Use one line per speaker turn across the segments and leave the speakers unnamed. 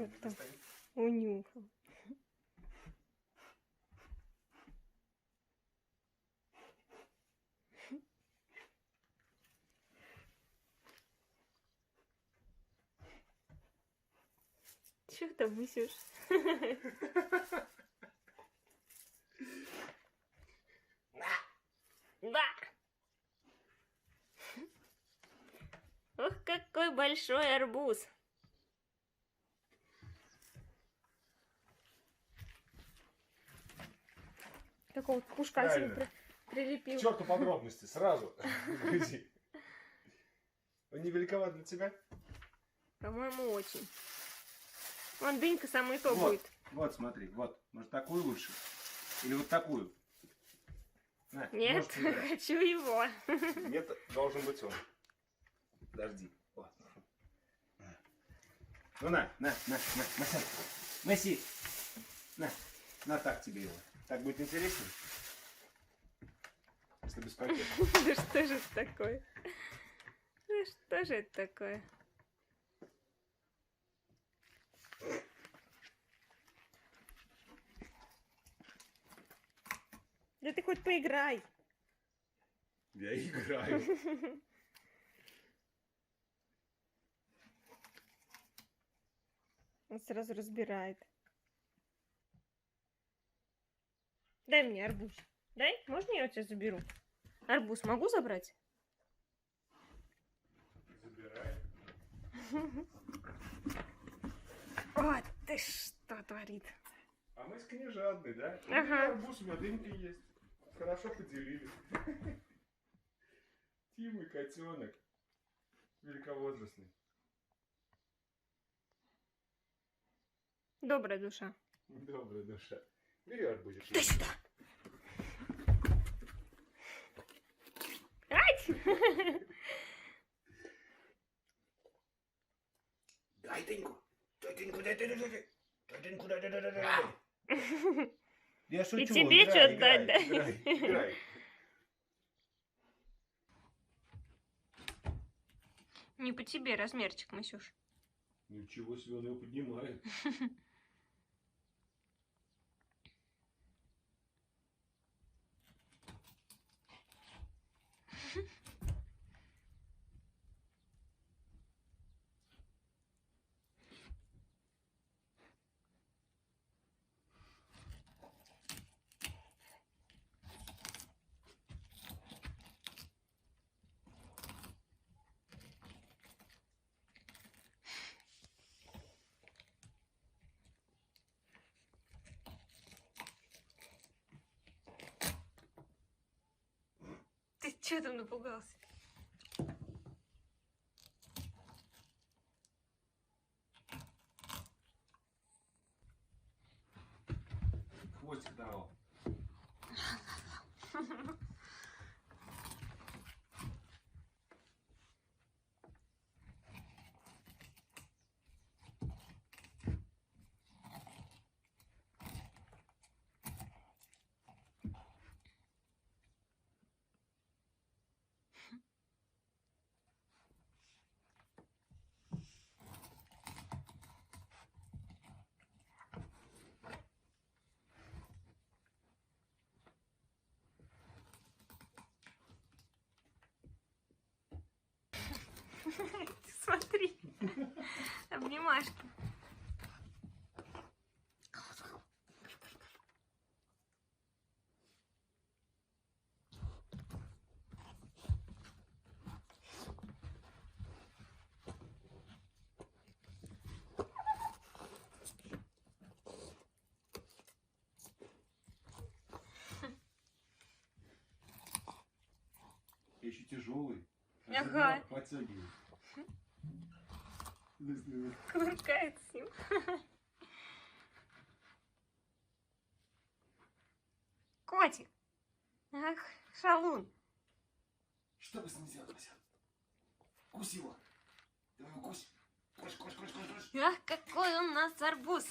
Что там унюхал? Что там несешь? Да. Ох, какой большой арбуз. Какого пушка себе прилепил.
К черту подробности, сразу. Он не великоват для тебя?
По-моему, очень. Вон дынька самый то
Вот,
будет.
вот, смотри, вот. Может, такую лучше? Или вот такую? На,
Нет, хочу его.
Нет, должен быть он. Подожди. Вот. Ну на, носи. На так тебе его. Так будет интереснее. Если без пакета.
Да что же это такое? Да что же это такое? Да ты хоть поиграй.
Я играю.
Он сразу разбирает. Дай мне арбуз. Дай? Можно я у тебя заберу? Арбуз могу забрать?
Забирай.
Вот ты что творит.
А мы с книжадной, да?
Ага.
Арбуз у меня дынька есть. Хорошо поделили. Тимый котенок. Великовозрастный.
Добрая душа.
Добрая душа. Бери арбузик.
Дай сюда. Ай!
Дай дыньку. Дай дыньку, дай. Дай дыньку, дай. Я шучу.
И тебе
играй,
что-то
играй,
дать, да?
играй.
Не по тебе размерчик, Масюш.
Ничего себе, он его поднимает.
Ты что там напугался?
Хвостик дал.
Смотри. Обнимашки.
Еще тяжелый.
Ага.
Подтягивает.
Кувыркает с ним. Котик. Ах, шалун.
Что бы с ним сделать, Вася? Кусь его. Давай его кусь. Кусь.
Ах, какой у нас арбуз.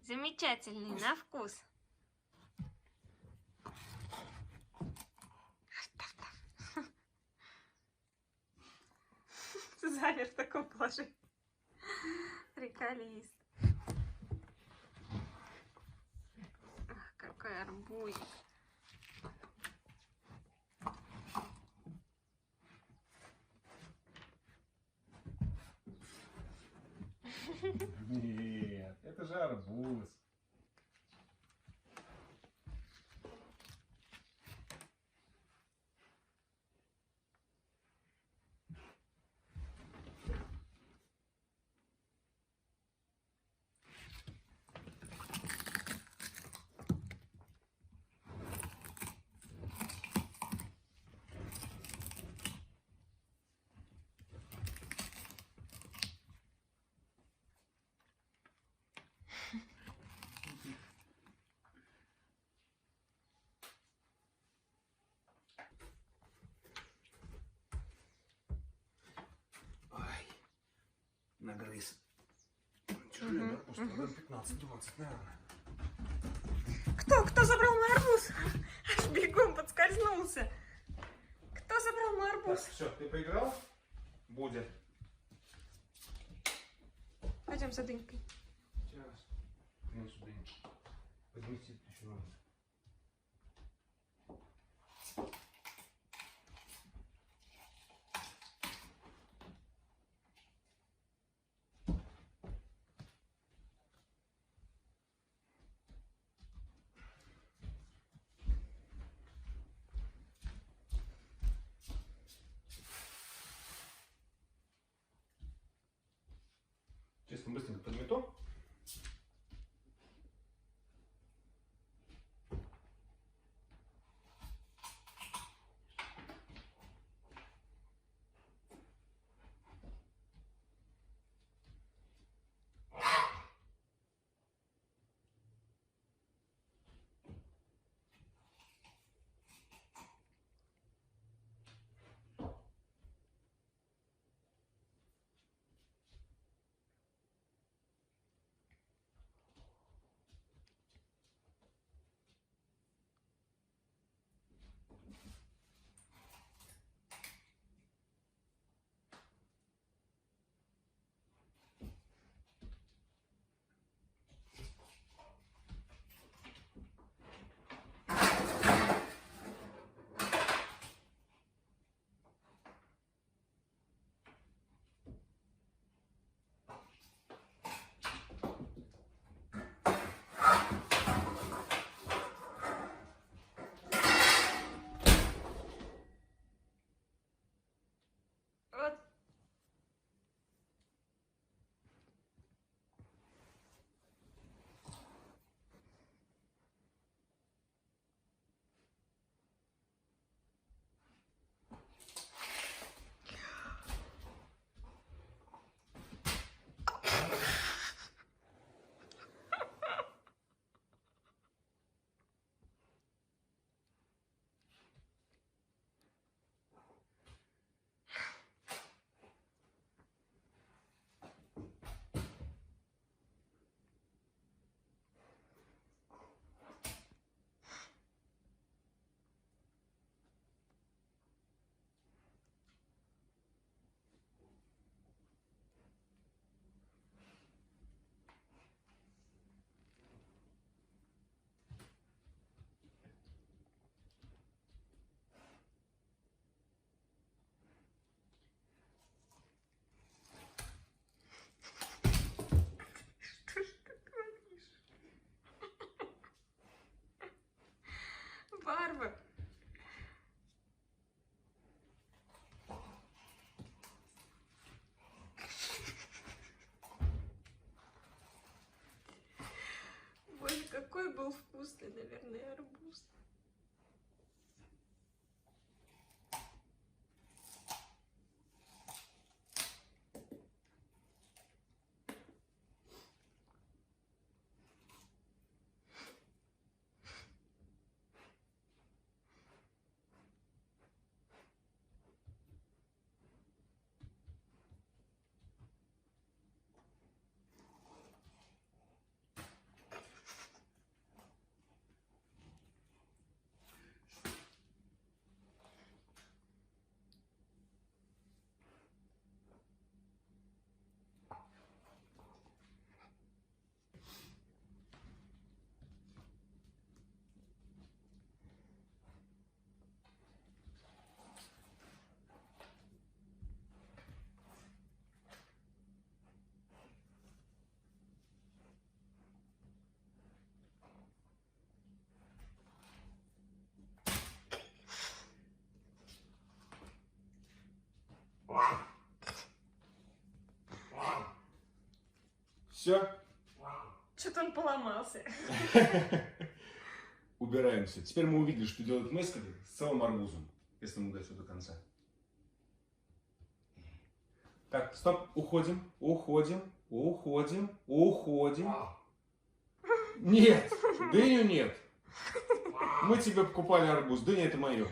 Замечательный на вкус. Замер в таком положении. Приколист. Ах, какой арбузик.
Нет, это же арбуз. Ай, нагрыз. Чужие, да, пусто, 15-20, наверное.
Кто забрал мой арбуз? Аж бегом подскользнулся. Кто забрал мой
Так,
арбуз?
все, ты поиграл? Будет.
Пойдем за дынькой.
Сейчас. Ну, сюда. Поднести еще надо. Честно, быстренько подмету.
Вот. Что ж ты творишь? Барба. Боже, какой был вкусный, наверное, арбуз.
Все?
Что-то он поломался.
Убираем все. Теперь мы увидели, что делает Мэскали с целым арбузом, если мы дойдем до конца. Так, стоп, уходим, уходим, уходим, уходим. Нет, дыню нет. Мы тебе покупали арбуз, дыня это мое.